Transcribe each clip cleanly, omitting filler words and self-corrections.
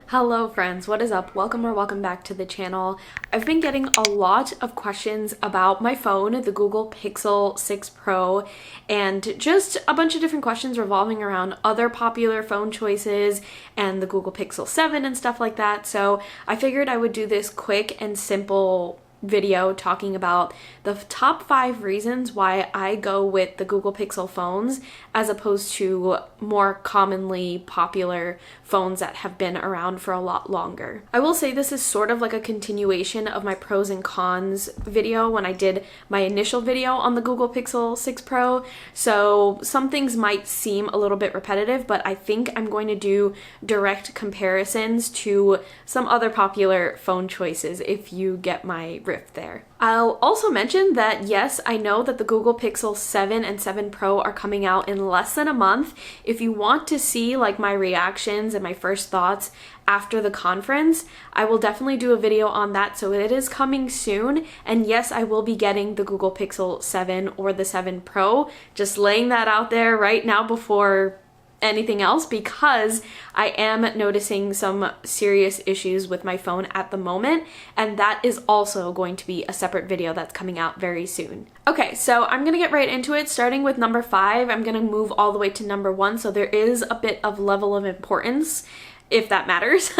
Hello friends, what is up? Welcome or welcome back to the channel. I've been getting a lot of questions about my phone, the Google Pixel 6 Pro, and just a bunch of different questions revolving around other popular phone choices and the Google Pixel 7 and stuff like that. So I figured I would do this quick and simple video talking about the top 5 reasons why I go with the Google Pixel phones as opposed to more commonly popular phones that have been around for a lot longer. I will say this is sort of like a continuation of my pros and cons video when I did my initial video on the Google Pixel 6 Pro, so some things might seem a little bit repetitive, but I think I'm going to do direct comparisons to some other popular phone choices if you get my riff there. I'll also mention that yes, I know that the Google Pixel 7 and 7 Pro are coming out in less than a month. If you want to see like my reactions and my first thoughts after the conference, I will definitely do a video on that, so it is coming soon. And yes, I will be getting the Google Pixel 7 or the 7 Pro, just laying that out there right now before anything else, because I am noticing some serious issues with my phone at the moment, and that is also going to be a separate video that's coming out very soon. Okay, so I'm gonna get right into it, starting with number 5. I'm gonna move all the way to number 1, so there is a bit of level of importance, if that matters.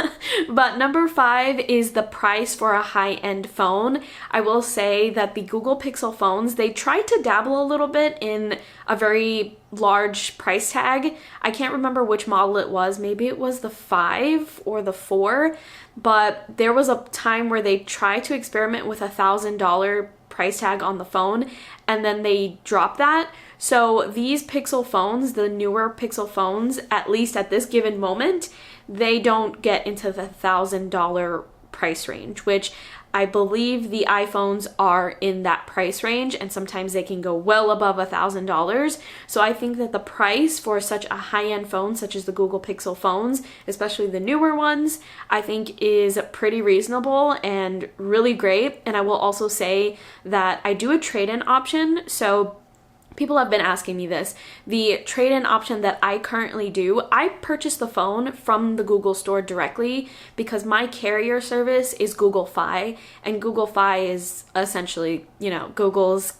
But number 5 is the price for a high-end phone. I will say that the Google Pixel phones, they tried to dabble a little bit in a very large price tag. I can't remember which model it was. Maybe it was the 5 or the 4, but there was a time where they tried to experiment with $1,000 price tag on the phone, and then they dropped that. So these Pixel phones, the newer Pixel phones, at least at this given moment, they don't get into the $1,000 price range, which I believe the iPhones are in that price range, and sometimes they can go well above $1,000. So I think that the price for such a high-end phone, such as the Google Pixel phones, especially the newer ones, I think is pretty reasonable and really great. And I will also say that I do a trade-in option, so people have been asking me this. The trade-in option that I currently do, I purchase the phone from the Google store directly because my carrier service is Google Fi, and Google Fi is essentially, Google's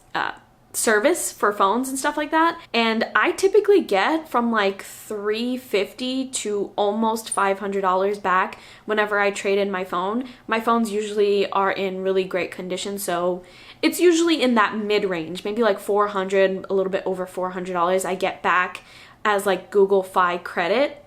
service for phones and stuff like that. And I typically get from like $350 to almost $500 back whenever I trade in my phone. My phones usually are in really great condition, so it's usually in that mid-range, maybe like $400, a little bit over $400 I get back as like Google Fi credit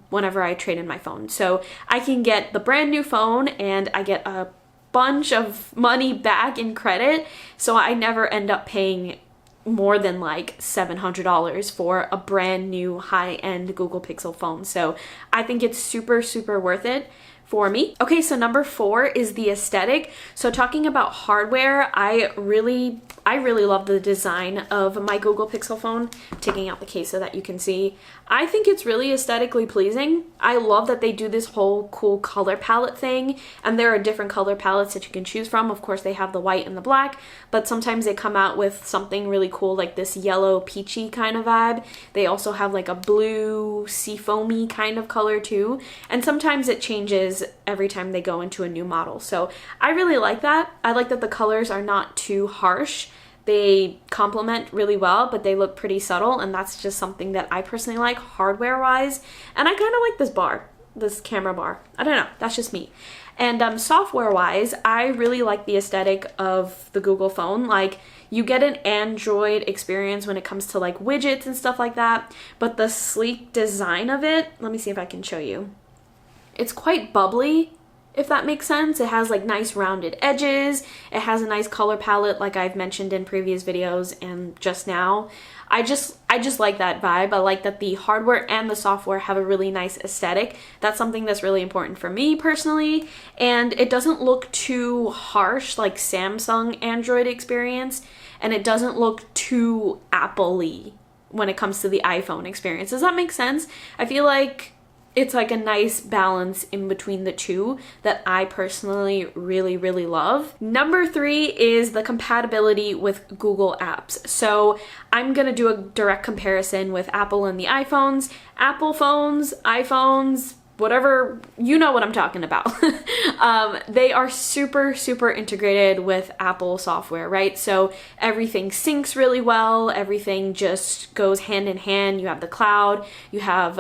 whenever I trade in my phone. So I can get the brand new phone and I get a bunch of money back in credit, so I never end up paying more than like $700 for a brand new high-end Google Pixel phone. So I think it's super, super worth it for me. Okay, so number 4 is the aesthetic. So talking about hardware, I really love the design of my Google Pixel phone. I'm taking out the case so that you can see. I think it's really aesthetically pleasing. I love that they do this whole cool color palette thing, and there are different color palettes that you can choose from. Of course, they have the white and the black, but sometimes they come out with something really cool like this yellow peachy kind of vibe. They also have like a blue seafoamy kind of color too, and sometimes it changes every time they go into a new model. So I really like that. I like that the colors are not too harsh. They complement really well, but they look pretty subtle, and that's just something that I personally like hardware-wise. And I kind of like this bar, this camera bar. I don't know, that's just me. And software-wise, I really like the aesthetic of the Google phone. Like, you get an Android experience when it comes to like widgets and stuff like that, but the sleek design of it, let me see if I can show you. It's quite bubbly, if that makes sense. It has like nice rounded edges. It has a nice color palette like I've mentioned in previous videos and just now. I just like that vibe. I like that the hardware and the software have a really nice aesthetic. That's something that's really important for me personally. And it doesn't look too harsh like Samsung Android experience, and it doesn't look too Apple-y when it comes to the iPhone experience. Does that make sense? I feel like it's like a nice balance in between the two that I personally really love. Number 3 is the compatibility with Google apps. So I'm gonna do a direct comparison with Apple and the iPhones. Apple phones, iPhones, whatever, you know what I'm talking about. They are super, super integrated with Apple software, right? So everything syncs really well. Everything just goes hand in hand. You have the cloud, you have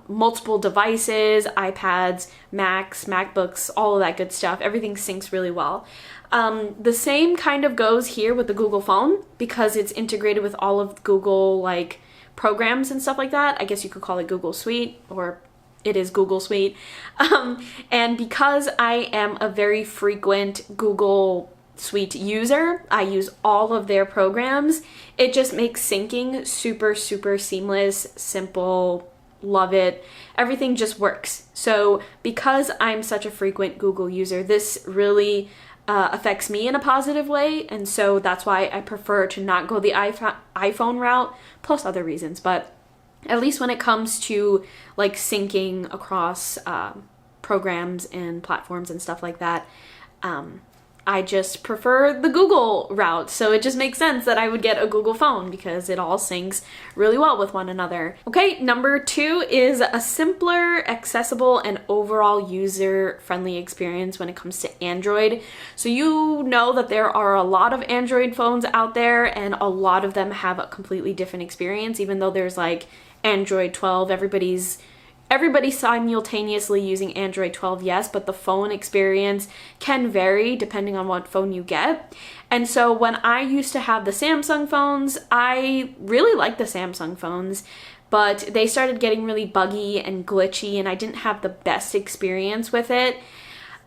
multiple devices, iPads, Macs, MacBooks, all of that good stuff. Everything syncs really well. The same kind of goes here with the Google phone because it's integrated with all of Google like programs and stuff like that. I guess you could call it Google Suite, or it is Google Suite. And because I am a very frequent Google Suite user, I use all of their programs. It just makes syncing super, super seamless, simple, love it. Everything just works. So because I'm such a frequent Google user, this really affects me in a positive way, and so that's why I prefer to not go the iPhone route, plus other reasons, but at least when it comes to like syncing across programs and platforms and stuff like that, I just prefer the Google route. So it just makes sense that I would get a Google phone because it all syncs really well with one another. Okay, number 2 is a simpler, accessible, and overall user-friendly experience when it comes to Android. So you know that there are a lot of Android phones out there, and a lot of them have a completely different experience, even though there's like Android 12, everybody's simultaneously using Android 12, yes, but the phone experience can vary depending on what phone you get. And so when I used to have the Samsung phones, I really liked the Samsung phones, but they started getting really buggy and glitchy, and I didn't have the best experience with it,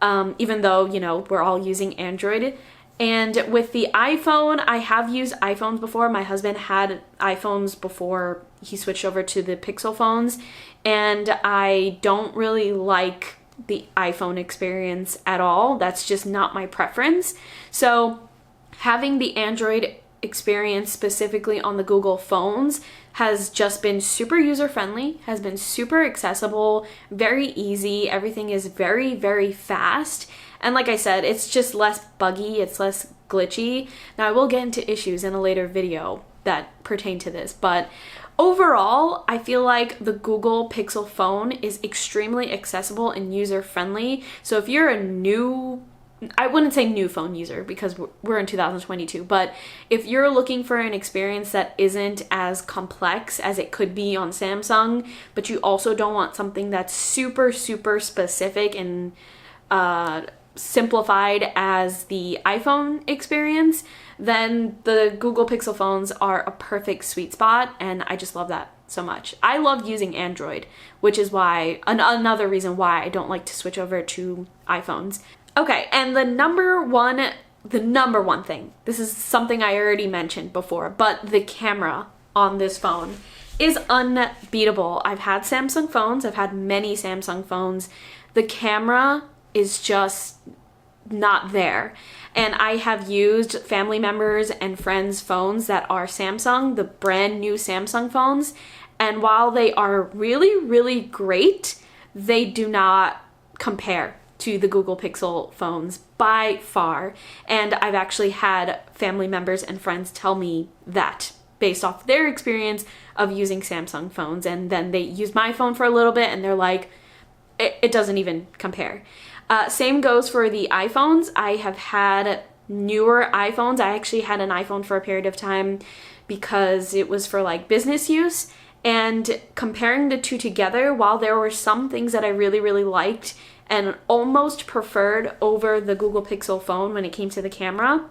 even though, you know, we're all using Android. And with the iPhone, I have used iPhones before. My husband had iPhones before he switched over to the Pixel phones, and I don't really like the iPhone experience at all. That's just not my preference. So having the Android experience specifically on the Google phones has just been super user-friendly, has been super accessible, very easy. Everything is very, very fast. And like I said, it's just less buggy, it's less glitchy. Now I will get into issues in a later video that pertain to this, but overall, I feel like the Google Pixel phone is extremely accessible and user-friendly. So if you're a new, I wouldn't say new phone user because we're in 2022, but if you're looking for an experience that isn't as complex as it could be on Samsung, but you also don't want something that's super, super specific and simplified as the iPhone experience, then the Google Pixel phones are a perfect sweet spot, and I just love that so much. I love using Android, which is why another reason why I don't like to switch over to iPhones. Okay, and the number one thing, this is something I already mentioned before, but the camera on this phone is unbeatable. I've had Samsung phones, I've had many Samsung phones. The camera is just not there. And I have used family members and friends' phones that are Samsung, the brand new Samsung phones, and while they are really, really great, they do not compare to the Google Pixel phones by far. And I've actually had family members and friends tell me that based off their experience of using Samsung phones, and then they use my phone for a little bit and they're like, it doesn't even compare. Same goes for the iPhones. I have had newer iPhones. I actually had an iPhone for a period of time because it was for like business use, and comparing the two together, while there were some things that I really, really liked and almost preferred over the Google Pixel phone when it came to the camera,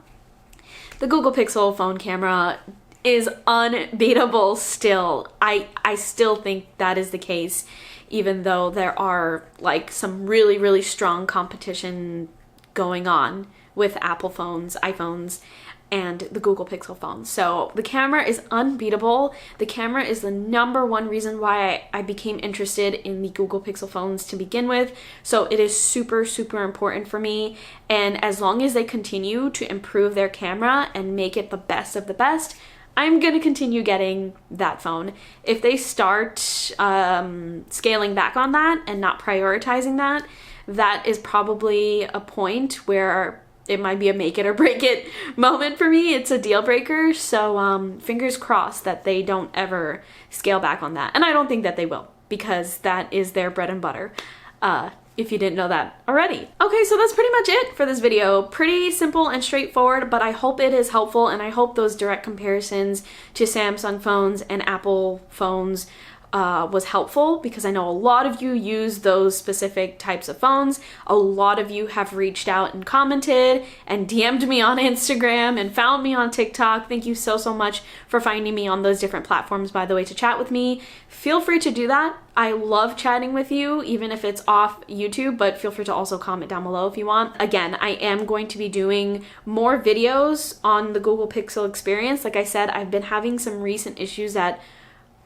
the Google Pixel phone camera is unbeatable still. I still think that is the case, even though there are like some really, really strong competition going on with Apple phones, iPhones, and the Google Pixel phone. So the camera is unbeatable. The camera is the number one reason why I became interested in the Google Pixel phones to begin with. So it is super, super important for me. And as long as they continue to improve their camera and make it the best of the best, I'm going to continue getting that phone. If they start scaling back on that and not prioritizing that, that is probably a point where it might be a make it or break it moment for me. It's a deal breaker. So fingers crossed that they don't ever scale back on that. And I don't think that they will, because that is their bread and butter. if you didn't know that already. Okay, so that's pretty much it for this video. Pretty simple and straightforward, but I hope it is helpful, and I hope those direct comparisons to Samsung phones and Apple phones was helpful, because I know a lot of you use those specific types of phones. A lot of you have reached out and commented and DM'd me on Instagram and found me on TikTok. Thank you so much for finding me on those different platforms, by the way, to chat with me. Feel free to do that. I love chatting with you, even if it's off YouTube, but feel free to also comment down below if you want. Again, I am going to be doing more videos on the Google Pixel experience. Like I said, I've been having some recent issues that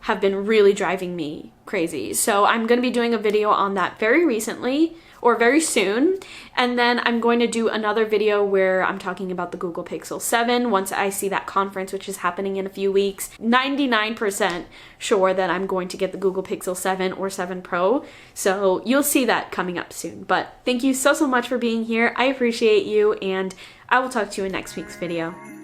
have been really driving me crazy. So I'm going to be doing a video on that very recently, or very soon. And then I'm going to do another video where I'm talking about the Google Pixel 7 once I see that conference, which is happening in a few weeks. 99% sure that I'm going to get the Google Pixel 7 or 7 Pro. So you'll see that coming up soon. But thank you so much for being here. I appreciate you, and I will talk to you in next week's video.